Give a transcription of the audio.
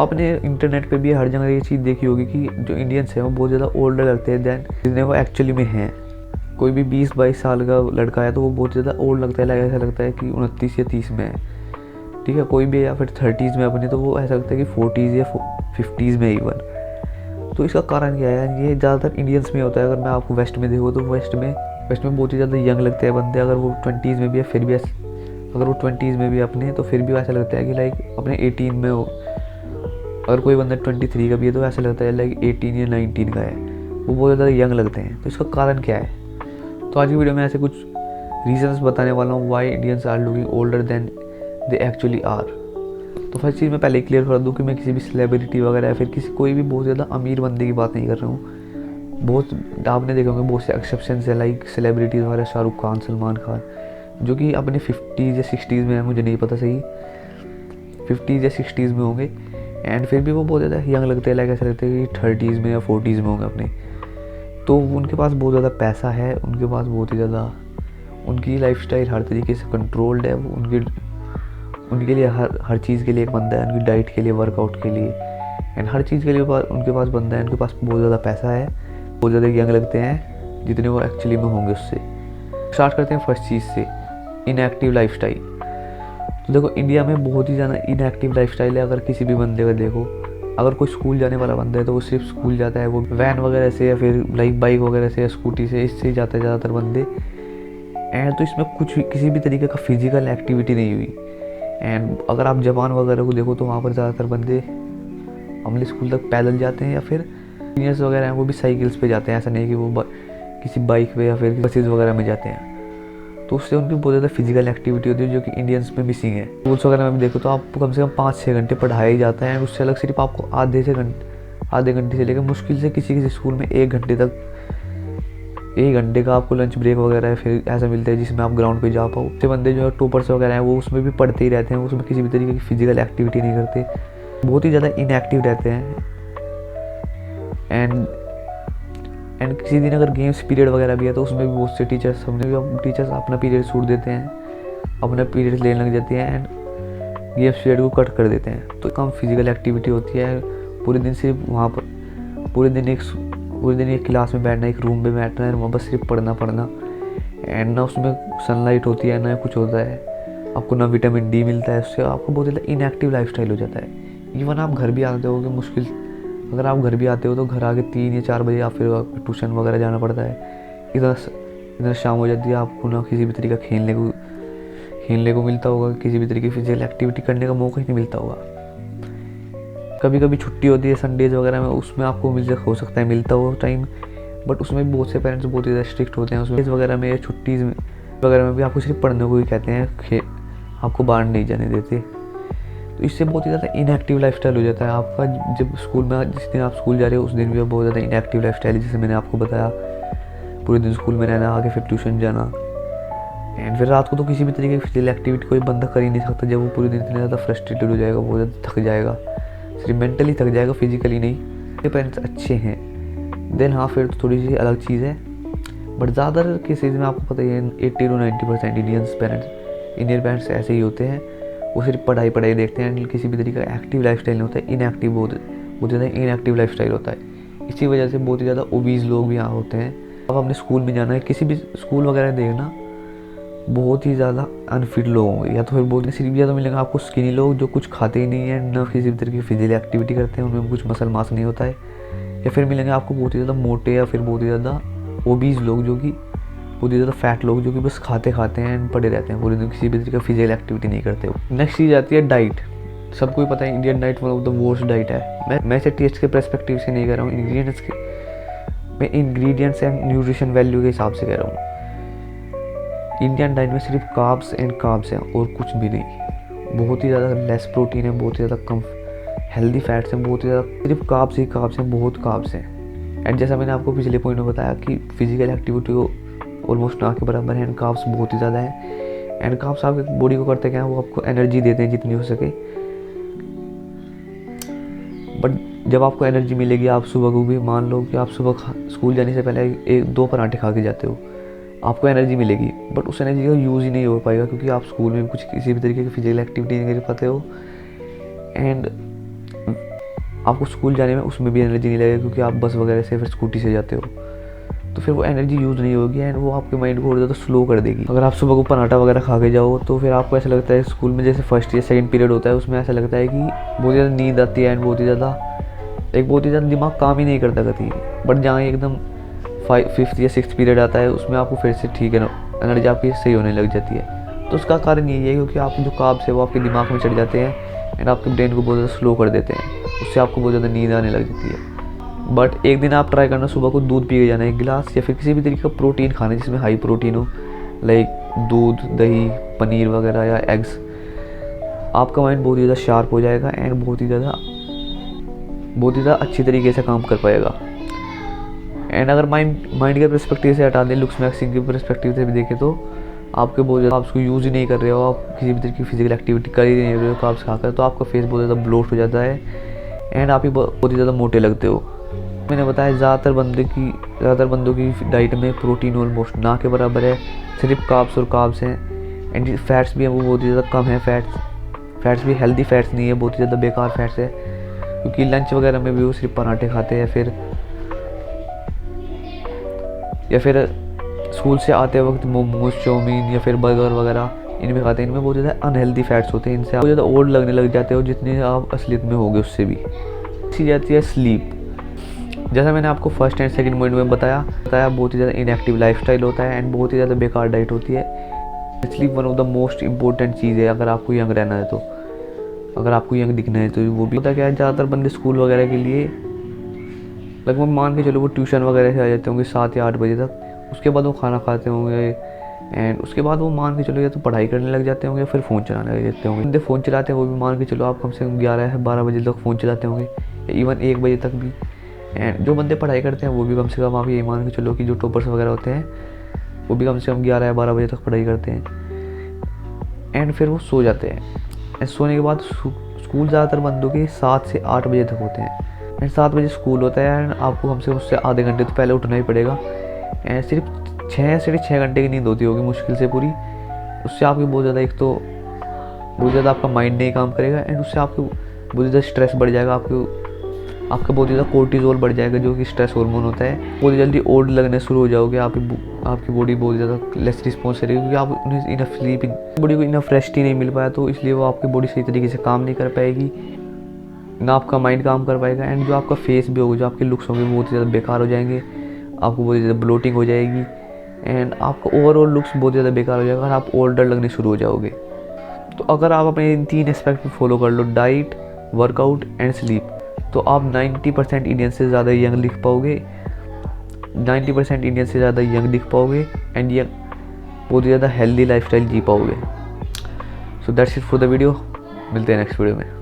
आपने इंटरनेट पे भी हर जगह ये चीज़ देखी होगी कि जो इंडियंस हैं वो बहुत ज़्यादा ओल्डर लगते हैं दैन जितने वो एक्चुअली में हैं। कोई भी 20-22 साल का लड़का है तो वो बहुत ज़्यादा ओल्ड लगता है, ऐसा लगता है कि 29 या 30 में है। ठीक है, कोई भी या फिर 30s में अपने तो वो ऐसा लगता है कि 40s या 50s में इवन। तो इसका कारण क्या है? ये ज़्यादातर इंडियंस में होता है। अगर मैं आपको वेस्ट में देखूँ तो वेस्ट में बहुत ही ज़्यादा यंग लगते हैं बंदे। अगर वो 20s में भी है फिर भी अगर वो 20s में भी अपने तो फिर भी ऐसा लगता है कि लाइक अपने 18 में हो। अगर कोई बंदा 23 का भी है तो ऐसा लगता है लाइक 18 या 19 का है। वो बहुत ज़्यादा यंग लगते हैं। तो इसका कारण क्या है? तो आज की वीडियो में ऐसे कुछ रीजंस बताने वाला हूँ why Indians are looking older than they actually are. तो फर्स्ट चीज़ मैं पहले क्लियर कर दूँ कि मैं किसी भी सेलिब्रिटी वगैरह या फिर किसी कोई भी बहुत ज़्यादा अमीर बंदे की बात नहीं कर रहा हूँ। बहुत आपने देखा होगा बहुत से एक्सेप्शंस है लाइक सेलिब्रिटीज़ वगैरह, शाहरुख खान, सलमान खान, जो कि अपने 50s या 60s में है, मुझे नहीं पता सही 50s या 60s में होंगे एंड फिर भी वो बहुत ज़्यादा यंग लगते हैं, लाइक ऐसा लगता है कि 30s में या 40s में होंगे अपने। तो उनके पास बहुत ज़्यादा पैसा है, उनके पास बहुत ही ज़्यादा उनकी लाइफस्टाइल हर तरीके से कंट्रोल्ड है। वो उनके लिए हर चीज़ के लिए एक बंदा है, उनकी डाइट के लिए, वर्कआउट के लिए एंड हर चीज़ के लिए उनके पास बंदा है। उनके पास बहुत ज़्यादा पैसा है, बहुत ज़्यादा यंग लगते हैं जितने वो एक्चुअली में होंगे उससे। स्टार्ट करते हैं फर्स्ट चीज़ से, इनएक्टिव लाइफस्टाइल। तो देखो इंडिया में बहुत ही ज़्यादा इनएक्टिव लाइफस्टाइल है। अगर किसी भी बंदे का देखो, अगर कोई स्कूल जाने वाला बंदा है तो वो सिर्फ स्कूल जाता है, वो वैन वगैरह से या फिर लाइक बाइक वगैरह से या स्कूटी से, इससे ही जाता है ज़्यादातर बंदे। एंड तो इसमें कुछ किसी भी तरीके का फिजिकल एक्टिविटी नहीं हुई। एंड अगर आप जापान वगैरह को देखो तो वहाँ पर ज़्यादातर बंदे अपने स्कूल तक पैदल जाते हैं या फिर सीनियर्स वगैरह हैं वो भी साइकिल्स पे जाते हैं। ऐसा नहीं कि वो किसी बाइक पे या फिर बसेस वगैरह में जाते हैं। तो उससे उनकी बहुत ज़्यादा फिजिकल एक्टिविटी होती है जो कि इंडियंस में मिसिंग है। स्कूल्स वगैरह में भी देखो तो आपको कम से कम 5-6 घंटे पढ़ाया ही जाता है। उससे अलग सिर्फ आपको आधे घंटे से लेकर मुश्किल से किसी स्कूल में 1 घंटे तक, 1 घंटे का आपको लंच ब्रेक वगैरह फिर ऐसा मिलता है जिसमें आप ग्राउंड पे जा पाओ। उससे बंदे जो है टॉपर्स वगैरह हैं वो उसमें भी पढ़ते ही रहते हैं, उसमें किसी भी तरीके की फिजिकल एक्टिविटी नहीं करते, बहुत ही ज़्यादा इनएक्टिव रहते हैं। एंड किसी दिन अगर गेम्स पीरियड वगैरह भी है तो उसमें भी बहुत से टीचर्स अपना पीरियड छूट देते हैं, अपना पीरियड लेने लग जाते हैं एंड गेम्स पीरियड को कट कर देते हैं। तो कम फिजिकल एक्टिविटी होती है। पूरे दिन सिर्फ वहाँ पर पूरे दिन एक क्लास में बैठना, एक रूम में बैठना है, वहाँ बस सिर्फ पढ़ना एंड ना उसमें सनलाइट होती है ना कुछ होता है, आपको ना विटामिन डी मिलता है। उससे आपको बहुत ज़्यादा इनएक्टिव लाइफस्टाइल हो जाता है। इवन आप घर भी आते हो कि अगर आप घर भी आते हो तो घर आके 3 या 4 बजे या फिर ट्यूशन वगैरह जाना पड़ता है। इधर शाम हो जाती है, आपको ना किसी भी तरीके का खेलने को मिलता होगा, किसी भी तरीके की फिजिकल एक्टिविटी करने का मौका ही नहीं मिलता होगा। कभी कभी छुट्टी होती है संडेज वगैरह में, उसमें आपको हो सकता है मिलता हो टाइम, बट उसमें भी बहुत से पेरेंट्स बहुत ही ज़्यादा स्ट्रिक्ट होते हैं। उसमें वगैरह में या छुट्टीज़ वगैरह में भी आपको सिर्फ पढ़ने को ही कहते हैं, आपको बाहर नहीं जाने देते। तो इससे बहुत ही ज़्यादा इनएक्टिव लाइफस्टाइल हो जाता है आपका। जब स्कूल में जिस दिन आप स्कूल जा रहे हो उस दिन भी बहुत ज़्यादा इनएक्टिव लाइफस्टाइल है, जैसे मैंने आपको बताया, पूरे दिन स्कूल में रहना, आगे फिर ट्यूशन जाना एंड फिर रात को तो किसी भी तरीके की फिजिकल एक्टिविटी कोई बंदा कर ही नहीं सकता। जब वो पूरे दिन इतना ज़्यादा फ्रस्ट्रेटेड हो जाएगा, बहुत ज़्यादा थक जाएगा, सिर्फ मेंटली थक जाएगा, फिजिकली नहीं। ये पेरेंट्स अच्छे हैं देन हाँ फिर तो थोड़ी सी अलग चीज़ है, बट ज़्यादातर केसेज में आपको पता ही है 80 to 90% इंडियन पेरेंट्स ऐसे ही होते हैं। वो सिर्फ पढ़ाई देखते हैं, किसी भी तरीके का एक्टिव लाइफस्टाइल नहीं होता है। इनएक्टिव बहुत ज़्यादा इनएक्टिव लाइफस्टाइल होता है। इसी वजह से बहुत ही ज़्यादा ओबीज लोग भी यहाँ होते हैं। अब अपने स्कूल में जाना है, किसी भी स्कूल वगैरह देखना, बहुत ही ज़्यादा अनफिट लोग होंगे, या तो फिर बहुत सिर्फ ज़्यादा मिलेगा आपको स्किनी लोग जो कुछ खाते ही नहीं है, ना किसी भी तरीके की फिजिकल एक्टिविटी करते हैं, उनमें कुछ मसल मास नहीं होता है। या फिर मिलेंगे आपको बहुत ही ज़्यादा मोटे या फिर बहुत ही ज़्यादा ओबीज लोग, जो कि बहुत ही ज़्यादा फैट लोग जो कि बस खाते हैं एंड पड़े रहते हैं पूरे दिन, किसी भी तरीके का फिजिकल एक्टिविटी नहीं करते हो। नेक्स्ट चीज़ आती है डाइट। सबको ही पता है Indian diet one of the worst diet है। मैं इसे टेस्ट के पर्सपेक्टिव से नहीं कह रहा हूँ, मैं इंग्रेडिएंट्स एंड न्यूट्रिशन वैल्यू के हिसाब से कह रहा हूँ। इंडियन डाइट में सिर्फ कार्ब्स हैं और कुछ भी नहीं। बहुत ही ज़्यादा लेस प्रोटीन है, बहुत ही ज़्यादा कम हेल्दी फैट्स हैं, बहुत ही ज़्यादा सिर्फ कार्ब्स हैं, बहुत कार्ब्स हैं। एंड जैसा मैंने आपको पिछले पॉइंट में बताया कि फिजिकल एक्टिविटी को ऑलमोस्ट ना के बराबर है एंड कार्ब्स बहुत ही ज़्यादा है। एंड कार्ब्स आपके बॉडी को करते क्या है, वो आपको एनर्जी देते हैं जितनी हो सके। बट जब आपको एनर्जी मिलेगी, आप सुबह को भी मान लो कि आप सुबह स्कूल जाने से पहले 2 पराठे खा के जाते हो, आपको एनर्जी मिलेगी, बट उस एनर्जी का यूज़ ही नहीं हो पाएगा क्योंकि आप स्कूल में कुछ किसी भी तरीके की फिजिकल एक्टिविटी नहीं कर पाते हो। एंड आपको स्कूल जाने में उसमें भी एनर्जी नहीं लगेगी, क्योंकि आप बस वगैरह से फिर स्कूटी से जाते हो, तो फिर वो एनर्जी यूज़ नहीं होगी एंड वो आपके माइंड को और ज़्यादा स्लो कर देगी। अगर आप सुबह को पराठा वगैरह खा के जाओ तो फिर आपको ऐसा लगता है स्कूल में जैसे फर्स्ट या सेकंड पीरियड होता है, उसमें ऐसा लगता है कि बहुत ज़्यादा नींद आती है एंड बहुत ही ज़्यादा दिमाग काम ही नहीं करता कभी। बट जहाँ एकदम 5th या 6th पीरियड आता है, उसमें आपको फिर से ठीक है ना, एनर्जी आपकी सही होने लग जाती है। तो उसका कारण यही है क्योंकि आप जो कार्ब्स है वो आपके दिमाग में चढ़ जाते हैं एंड आपके ब्रेन को बहुत ज़्यादा स्लो कर देते हैं, उससे आपको बहुत ज़्यादा नींद आने लग जाती है। बट एक दिन आप ट्राई करना, सुबह को दूध पी के जाना 1 गिलास, या फिर किसी भी तरीके का प्रोटीन खाना जिसमें हाई प्रोटीन हो, लाइक दूध, दही, पनीर वगैरह या एग्स। आपका माइंड बहुत ही ज़्यादा शार्प हो जाएगा एंड बहुत ही ज़्यादा अच्छी तरीके से काम कर पाएगा। एंड अगर माइंड के पर्सपेक्टिव से हटा दें, लुक्स मैक्सिंग के पर्सपेक्टिव से भी देखें तो आपके बहुत ज़्यादा, आप उसको यूज़ ही नहीं कर रहे हो, आप किसी भी तरीके की फिजिकल एक्टिविटी कर ही नहीं रहे हो कार्ब्स खाकर, तो आपका फेस बहुत ज़्यादा ब्लोट हो जाता है एंड आप ही बहुत ही ज़्यादा मोटे लगते हो। मैंने बताया ज़्यादातर बंदों की डाइट में प्रोटीन ऑलमोस्ट ना के बराबर है, सिर्फ कार्ब्स हैं एंड फैट्स भी हैं वो बहुत ही ज़्यादा कम है। फैट्स भी हेल्दी फैट्स नहीं है, बहुत ही ज़्यादा बेकार फैट्स है, क्योंकि लंच वगैरह में भी वो सिर्फ पराठे खाते हैं, या फिर स्कूल से आते वक्त मोमोज, चाउमीन या फिर बर्गर वगैरह इनमें खाते हैं। इनमें बहुत ज़्यादा अनहेल्दी फैट्स होते हैं, इनसे आप बहुत ज़्यादा ओल्ड लगने लग जाते हो जितने आप असलियत में होगे उससे भी। इसी जाती है स्लीप। जैसा मैंने आपको फर्स्ट एंड सेकंड पॉइंट में बताया बहुत ही ज़्यादा इनएक्टिव लाइफस्टाइल होता है एंड बहुत ही ज़्यादा बेकार डाइट होती है। Sleep one of the most important चीज़ है अगर आपको यंग रहना है, तो अगर आपको यंग दिखना है तो वो भी होता क्या है, ज़्यादातर बंदे स्कूल वगैरह के लिए लगभग मान के चलो वो ट्यूशन वगैरह से आ जाते होंगे 7 या 8 बजे तक, उसके बाद वो खाना खाते होंगे एंड उसके बाद वो मान के चलो या तो पढ़ाई करने लग जाते होंगे या फिर फ़ोन चलाने लग जाते होंगे। बंदे फ़ोन चलाते हैं वो भी मान के चलो आप कम से कम 11 या 12 बजे तक फ़ोन चलाते होंगे, या इवन 1 बजे तक भी। एंड जो बंदे पढ़ाई करते हैं वो भी कम से कम आप ये मान के चलो कि जो टॉपर्स वगैरह होते हैं वो भी कम से कम 11 या 12 बजे तक पढ़ाई करते हैं एंड फिर वो सो जाते हैं। एंड सोने के बाद स्कूल ज़्यादातर बंदों के 7 से 8 बजे तक होते हैं एंड 7 बजे स्कूल होता है एंड आपको कम से कम उससे आधे घंटे तो पहले उठना ही पड़ेगा एंड सिर्फ 6 घंटे की नींद होती होगी मुश्किल से पूरी। उससे आपकी बहुत ज़्यादा बहुत ज़्यादा आपका माइंड नहीं काम करेगा एंड उससे आपको बहुत ज़्यादा स्ट्रेस बढ़ जाएगा, आपका बहुत ज़्यादा कोर्टिजोल बढ़ जाएगा जो कि स्ट्रेस हार्मोन होता है। बहुत जल्दी ओल्ड लगने शुरू हो जाओगे, आपकी बॉडी बहुत ज़्यादा लेस रिस्पॉन्स करेगी, क्योंकि आप उन्हें इनफ स्लीप, बॉडी को इनफ रेस्ट ही नहीं मिल पाया, तो इसलिए वो आपकी बॉडी सही तरीके से काम नहीं कर पाएगी, ना आपका माइंड काम कर पाएगा एंड जो आपका फेस भी होगा, जो आपके लुक्स होंगे बहुत ही ज़्यादा बेकार हो जाएंगे, आपको बहुत ज़्यादा ब्लोटिंग हो जाएगी एंड आपका ओवरऑल लुक्स बहुत ज़्यादा बेकार हो जाएगा और आप ओल्डर लगने शुरू हो जाओगे। तो अगर आप अपने इन 3 एस्पेक्ट में फॉलो कर लो, डाइट, वर्कआउट एंड स्लीप, तो आप 90% इंडियन से ज़्यादा यंग दिख पाओगे, 90% इंडियन से ज़्यादा यंग दिख पाओगे एंड बहुत ज़्यादा हेल्दी लाइफस्टाइल जी पाओगे। So that's it for the video, मिलते हैं नेक्स्ट वीडियो में।